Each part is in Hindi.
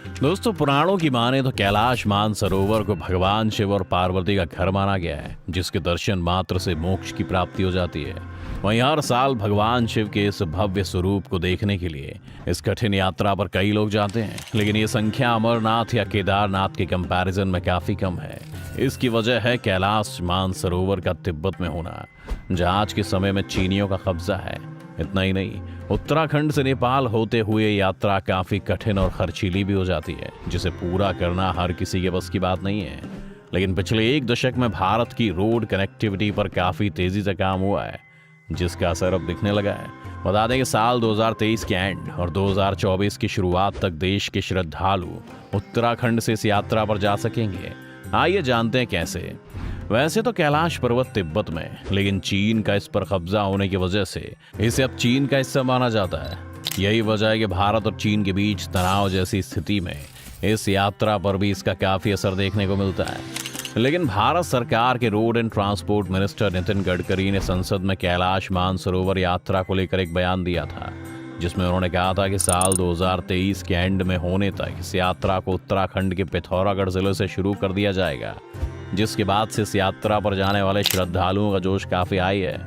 दोस्तों, पुराणों की माने तो कैलाश मानसरोवर को भगवान शिव और पार्वती का घर माना गया है, जिसके दर्शन मात्र से मोक्ष की प्राप्ति हो जाती है। वहीं हर साल भगवान शिव के इस भव्य स्वरूप को देखने के लिए इस कठिन यात्रा पर कई लोग जाते हैं, लेकिन ये संख्या अमरनाथ या केदारनाथ के कंपैरिजन में काफी कम है। इसकी वजह है कैलाश मानसरोवर का तिब्बत में होना, जहाँ आज के समय में चीनियों का कब्जा है। इतना ही नहीं, उत्तराखंड से नेपाल होते हुए यात्रा काफी कठिन और खर्चीली भी हो जाती है, जिसे पूरा करना हर किसी के बस की बात नहीं है। लेकिन पिछले एक दशक में भारत की रोड कनेक्टिविटी पर काफी तेजी से काम हुआ है, जिसका असर अब दिखने लगा है। बता दें कि साल 2023 के एंड और 2024 की शुरुआत तक देश के श्रद्धालु उत्तराखंड से इस यात्रा पर जा सकेंगे। आइए जानते हैं कैसे। वैसे तो कैलाश पर्वत तिब्बत में, लेकिन चीन का इस पर कब्जा होने की वजह से इसे अब चीन का हिस्सा माना जाता है। यही वजह है कि भारत और चीन के बीच तनाव जैसी स्थिति में इस यात्रा पर भी इसका काफी असर देखने को मिलता है। लेकिन भारत सरकार के road and transport minister Nitin Gadkari ने संसद में कैलाश मानसरोवर यात्रा को लेकर एक बयान दिया था, जिसमें उन्होंने कहा था कि साल 2023 के एंड में होने तक इस यात्रा को उत्तराखंड के पिथौरागढ़ जिले से शुरू कर दिया जाएगा, जिसके बाद से इस यात्रा पर जाने वाले श्रद्धालुओं का जोश काफी हाई है।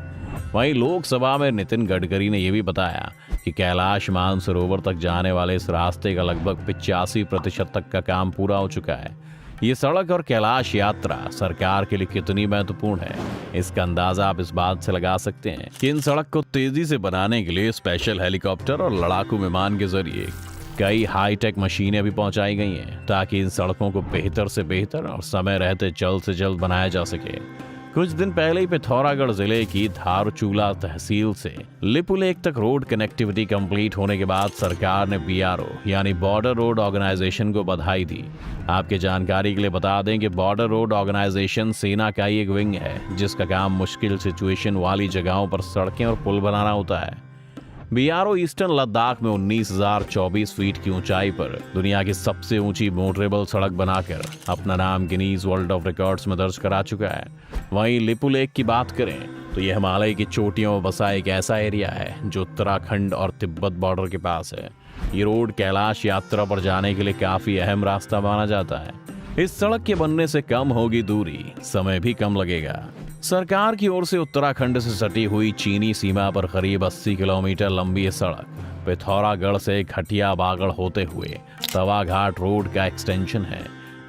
वहीं लोकसभा में नितिन गडकरी ने यह भी बताया कि कैलाश मानसरोवर तक जाने वाले इस रास्ते का लगभग 85% तक का काम पूरा हो चुका है। ये सड़क और कैलाश यात्रा सरकार के लिए कितनी महत्वपूर्ण है, इसका अंदाजा आप इस बात से लगा सकते हैं कि इन सड़क को तेजी से बनाने के लिए स्पेशल हेलीकॉप्टर और लड़ाकू विमान के जरिए कई हाईटेक मशीनें भी पहुंचाई गई हैं, ताकि इन सड़कों को बेहतर से बेहतर और समय रहते जल्द से जल्द बनाया जा सके। कुछ दिन पहले ही पिथौरागढ़ जिले की धारचूला तहसील से लिपुलेख तक रोड कनेक्टिविटी कंप्लीट होने के बाद सरकार ने बीआरओ यानी बॉर्डर रोड ऑर्गेनाइजेशन को बधाई दी। आपके जानकारी के लिए बता दें कि बॉर्डर रोड ऑर्गेनाइजेशन सेना का ही एक विंग है, जिसका काम मुश्किल सिचुएशन वाली जगहों पर सड़कें और पुल बनाना होता है। बीआरओ ईस्टर्न लद्दाख में 19,024 फीट की ऊंचाई पर दुनिया की सबसे ऊंची मोटरेबल सड़क बनाकर अपना नाम गिनीज वर्ल्ड ऑफ रिकॉर्ड्स में दर्ज करा चुका है। वहीं लिपुलेख की बात करें तो यह हिमालय की चोटियों में बसा एक ऐसा एरिया है जो उत्तराखंड और तिब्बत बॉर्डर के पास है। ये रोड कैलाश यात्रा पर जाने के लिए काफी अहम रास्ता माना जाता है। इस सड़क के बनने से कम होगी दूरी, समय भी कम लगेगा। सरकार की ओर से उत्तराखंड से सटी हुई चीनी सीमा पर करीब 80 किलोमीटर लंबी ये सड़क पिथौरागढ़ से खटिया बागड़ होते हुए तवा घाट रोड का एक्सटेंशन है,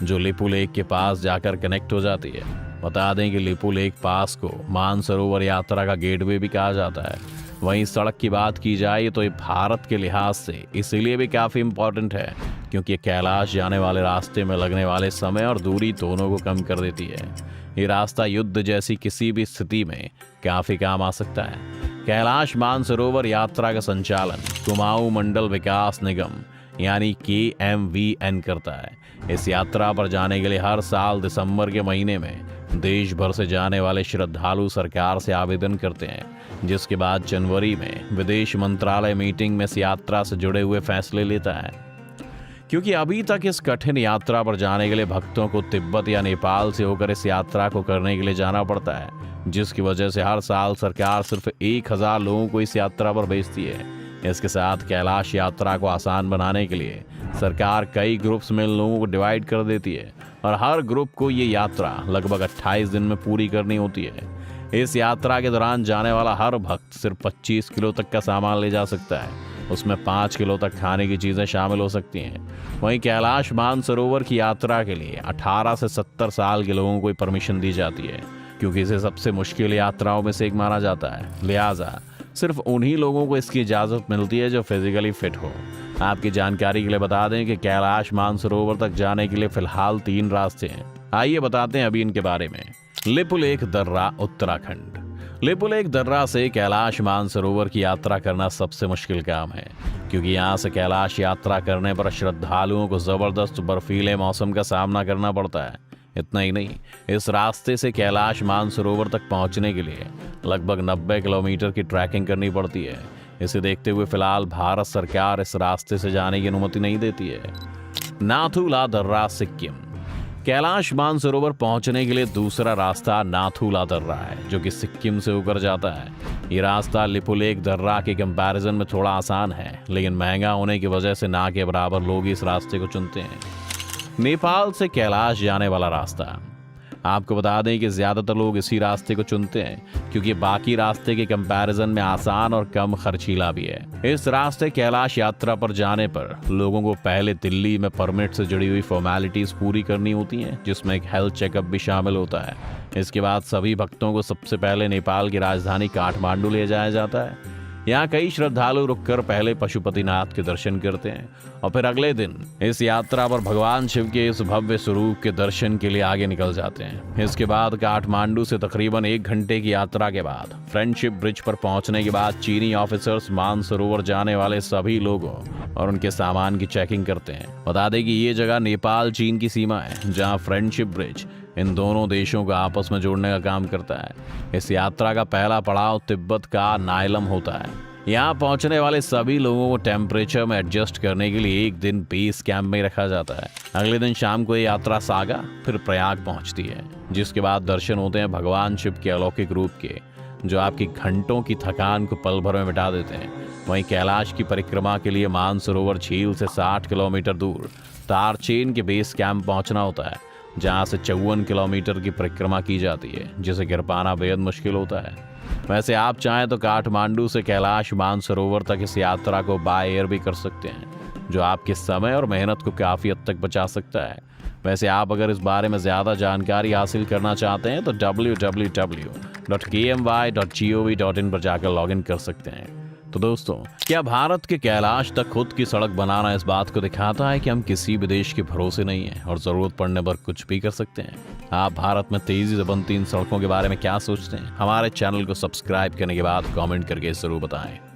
जो लिपुलेख के पास जाकर कनेक्ट हो जाती है। बता दें कि लिपुलेख पास को मानसरोवर यात्रा का गेटवे भी कहा जाता है। वहीं सड़क की बात की जाए तो ये भारत के लिहाज से इसीलिए भी काफी इम्पोर्टेंट है, क्योंकि कैलाश जाने वाले रास्ते में लगने वाले समय और दूरी दोनों को कम कर देती है। ये रास्ता युद्ध जैसी किसी भी स्थिति में काफी काम आ सकता है। कैलाश मानसरोवर यात्रा का संचालन कुमाऊं मंडल विकास निगम यानी KMVN करता है। इस यात्रा पर जाने के लिए हर साल दिसंबर के महीने में देश भर से जाने वाले श्रद्धालु सरकार से आवेदन करते हैं, जिसके बाद जनवरी में विदेश मंत्रालय मीटिंग में इस यात्रा से जुड़े हुए फैसले लेता है। क्योंकि अभी तक इस कठिन यात्रा पर जाने के लिए भक्तों को तिब्बत या नेपाल से होकर इस यात्रा को करने के लिए जाना पड़ता है, जिसकी वजह से हर साल सरकार सिर्फ 1,000 लोगों को इस यात्रा पर भेजती है। इसके साथ कैलाश यात्रा को आसान बनाने के लिए सरकार कई ग्रुप्स में लोगों को डिवाइड कर देती है और हर ग्रुप को ये यात्रा लगभग 28 दिन में पूरी करनी होती है। इस यात्रा के दौरान जाने वाला हर भक्त सिर्फ 25 किलो तक का सामान ले जा सकता है। उसमें 5 किलो तक खाने की चीजें शामिल हो सकती हैं। वहीं कैलाश मानसरोवर की यात्रा के लिए 18 से 70 साल के लोगों को परमिशन दी जाती है, क्योंकि इसे सबसे मुश्किल यात्राओं में से एक माना जाता है। लिहाजा सिर्फ उन्हीं लोगों को इसकी इजाजत मिलती है जो फिजिकली फिट हो। आपकी जानकारी के लिए बता दें कि कैलाश मानसरोवर तक जाने के लिए फिलहाल 3 रास्ते हैं। आइए बताते हैं अभी इनके बारे में। लिपुलेख दर्रा उत्तराखंड। लिपुलेख दर्रा से कैलाश मानसरोवर की यात्रा करना सबसे मुश्किल काम है, क्योंकि यहाँ से कैलाश यात्रा करने पर श्रद्धालुओं को जबरदस्त बर्फीले मौसम का सामना करना पड़ता है। इतना ही नहीं, इस रास्ते से कैलाश मानसरोवर तक पहुंचने के लिए लगभग 90 किलोमीटर की ट्रैकिंग करनी पड़ती है। इसे देखते हुए फिलहाल भारत सरकार इस रास्ते से जाने की अनुमति नहीं देती है। नाथुला दर्रा सिक्किम। कैलाश मानसरोवर पहुंचने के लिए दूसरा रास्ता नाथुला दर्रा है, जो कि सिक्किम से होकर जाता है। ये रास्ता लिपुलेख दर्रा के कंपैरिजन में थोड़ा आसान है, लेकिन महंगा होने की वजह से ना के बराबर लोग इस रास्ते को चुनते हैं। नेपाल से कैलाश जाने वाला रास्ता, आपको बता दें कि ज्यादातर लोग इसी रास्ते को चुनते हैं क्योंकि बाकी रास्ते के कंपैरिजन में आसान और कम खर्चीला भी है। इस रास्ते कैलाश यात्रा पर जाने पर लोगों को पहले दिल्ली में परमिट से जुड़ी हुई फॉर्मेलिटीज पूरी करनी होती हैं, जिसमें एक हेल्थ चेकअप भी शामिल होता है। इसके बाद सभी भक्तों को सबसे पहले नेपाल की राजधानी काठमांडू ले जाया जाता है। यहाँ कई श्रद्धालु रुककर पहले पशुपतिनाथ के दर्शन करते हैं और फिर अगले दिन इस यात्रा पर भगवान शिव के इस भव्य स्वरूप के दर्शन के लिए आगे निकल जाते हैं। इसके बाद काठमांडू से तकरीबन 1 घंटे की यात्रा के बाद फ्रेंडशिप ब्रिज पर पहुंचने के बाद चीनी ऑफिसर्स मानसरोवर जाने वाले सभी लोगों और उनके सामान की चेकिंग करते हैं। बता दें कि ये जगह नेपाल चीन की सीमा है, जहाँ फ्रेंडशिप ब्रिज इन दोनों देशों को आपस में जोड़ने का काम करता है। इस यात्रा का पहला पड़ाव तिब्बत का नायलम होता है। यहाँ पहुंचने वाले सभी लोगों को टेम्परेचर में एडजस्ट करने के लिए एक दिन बेस कैंप में रखा जाता है। अगले दिन शाम को ये यात्रा सागा फिर प्रयाग पहुंचती है, जिसके बाद दर्शन होते हैं भगवान शिव के अलौकिक रूप के, जो आपकी घंटों की थकान को पल भर में मिटा देते हैं। वहीं कैलाश की परिक्रमा के लिए मानसरोवर झील से 60 किलोमीटर दूर तारचेन के बेस कैंप पहुंचना होता है, जहां से 54 किलोमीटर की परिक्रमा की जाती है, जिसे गिर पाना बेहद मुश्किल होता है। वैसे आप चाहें तो काठमांडू से कैलाश मानसरोवर तक इस यात्रा को बाय एयर भी कर सकते हैं, जो आपके समय और मेहनत को काफ़ी हद तक बचा सकता है। वैसे आप अगर इस बारे में ज़्यादा जानकारी हासिल करना चाहते हैं तो www.kmy.gov.in पर जाकर लॉगिन कर सकते हैं। तो दोस्तों, क्या भारत के कैलाश तक खुद की सड़क बनाना इस बात को दिखाता है कि हम किसी भी देश के भरोसे नहीं हैं और जरूरत पड़ने पर कुछ भी कर सकते हैं? आप भारत में तेजी से बनती इन सड़कों के बारे में क्या सोचते हैं? हमारे चैनल को सब्सक्राइब करने के बाद कमेंट करके जरूर बताएं।